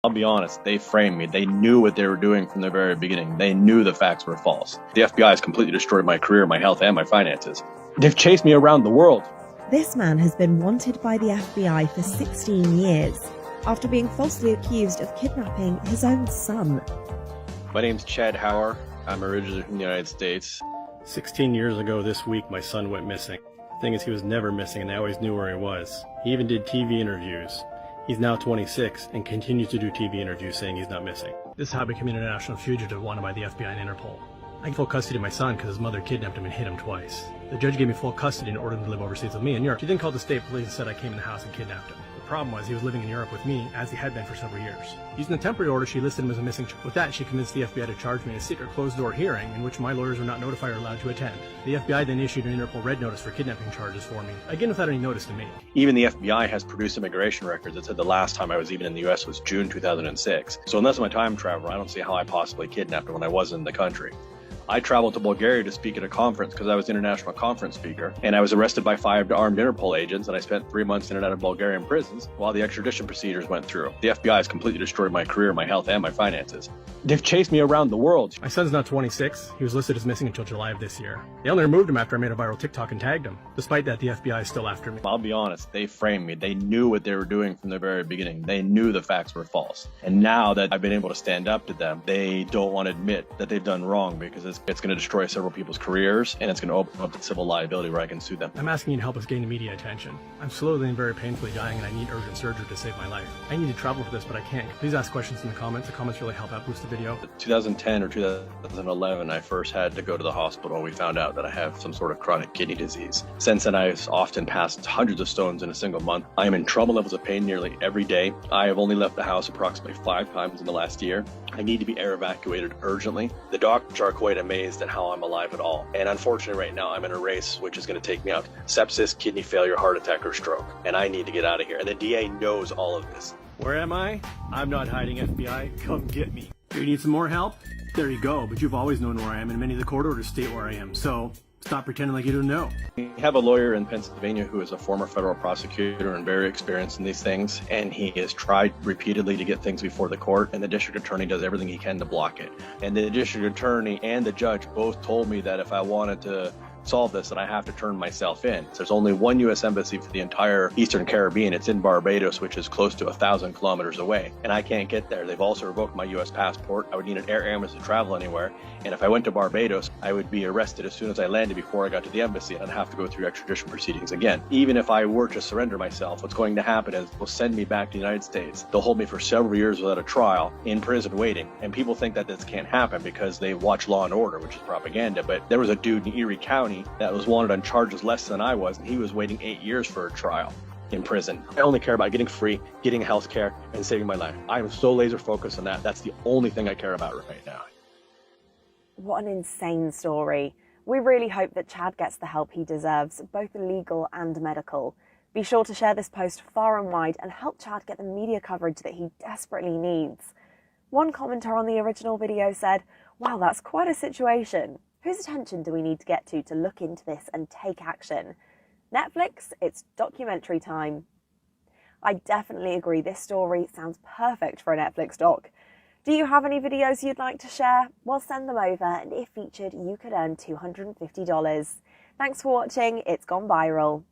I'll be honest, they framed me. They knew what they were doing from the very beginning. They knew the facts were false. The FBI has completely destroyed my career, my health, and my finances. They've chased me around the world. This man has been wanted by the FBI for 16 years after being falsely accused of kidnapping his own son. My name's Chad Hauer. I'm originally from the United States. 16 years ago this week, my son went missing. The thing is, he was never missing, and I always knew where he was. He even did TV interviews. He's now 26 and continues to do TV interviews saying he's not missing. This is how I became an international fugitive wanted by the FBI and Interpol. I get full custody of my son because his mother kidnapped him and hit him twice. The judge gave me full custody and ordered him to live overseas with me in Europe. She then called the state police and said I came in the house and kidnapped him. The problem was he was living in Europe with me, as he had been for several years. Using the temporary order, she listed him as a missing child. With that, she convinced the FBI to charge me in a secret closed-door hearing in which my lawyers were not notified or allowed to attend. The FBI then issued an Interpol red notice for kidnapping charges for me, again without any notice to me. Even the FBI has produced immigration records that said the last time I was even in the U.S. was June 2006. So unless I'm a time traveler, I don't see how I possibly kidnapped him when I wasn't in the country. I traveled to Bulgaria to speak at a conference because I was an international conference speaker, and I was arrested by 5 armed Interpol agents, and I spent 3 months in and out of Bulgarian prisons while the extradition procedures went through. The FBI has completely destroyed my career, my health, and my finances. They've chased me around the world. My son's now 26. He was listed as missing until July of this year. They only removed him after I made a viral TikTok and tagged him. Despite that, the FBI is still after me. I'll be honest, they framed me. They knew what they were doing from the very beginning. They knew the facts were false. And now that I've been able to stand up to them, they don't want to admit that they've done wrong because it's going to destroy several people's careers, and it's going to open up to civil liability where I can sue them. I'm asking you to help us gain the media attention. I'm slowly and very painfully dying, and I need urgent surgery to save my life. I need to travel for this, but I can't. Please ask questions in the comments. The comments really help out boost the video. 2010 or 2011, I first had to go to the hospital, and we found out that I have some sort of chronic kidney disease. Since then, I've often passed hundreds of stones in a single month. I am in trouble levels of pain nearly every day. I have only left the house approximately 5 times in the last year. I need to be air evacuated urgently. The doctors are quite amazed at how I'm alive at all. And unfortunately, right now, I'm in a race which is going to take me out. Sepsis, kidney failure, heart attack, or stroke. And I need to get out of here. And the DA knows all of this. Where am I? I'm not hiding, FBI. Come get me. You need some more help? There you go, but you've always known where I am, and many of the court orders state where I am, so stop pretending like you don't know. We have a lawyer in Pennsylvania who is a former federal prosecutor and very experienced in these things, and he has tried repeatedly to get things before the court, and the district attorney does everything he can to block it. And the district attorney and the judge both told me that if I wanted to solve this, that I have to turn myself in. There's only one U.S. embassy for the entire Eastern Caribbean. It's in Barbados, which is close to 1,000 kilometers away, and I can't get there. They've also revoked my U.S. passport. I would need an air ambulance to travel anywhere, and if I went to Barbados, I would be arrested as soon as I landed before I got to the embassy, and I'd have to go through extradition proceedings again. Even if I were to surrender myself, what's going to happen is they'll send me back to the United States. They'll hold me for several years without a trial in prison waiting, and people think that this can't happen because they watch Law and Order, which is propaganda, but there was a dude in Erie County that was wanted on charges less than I was, and he was waiting 8 years for a trial in prison. I only care about getting free, getting health care, and saving my life. I am so laser focused on that. That's the only thing I care about right now. What an insane story. We really hope that Chad gets the help he deserves, both legal and medical. Be sure to share this post far and wide and help Chad get the media coverage that he desperately needs. One commenter on the original video said, "Wow, that's quite a situation. Whose attention do we need to get to look into this and take action? Netflix, it's documentary time." I definitely agree, this story sounds perfect for a Netflix doc. Do you have any videos you'd like to share? Well, send them over, and if featured, you could earn $250. Thanks for watching. It's gone viral.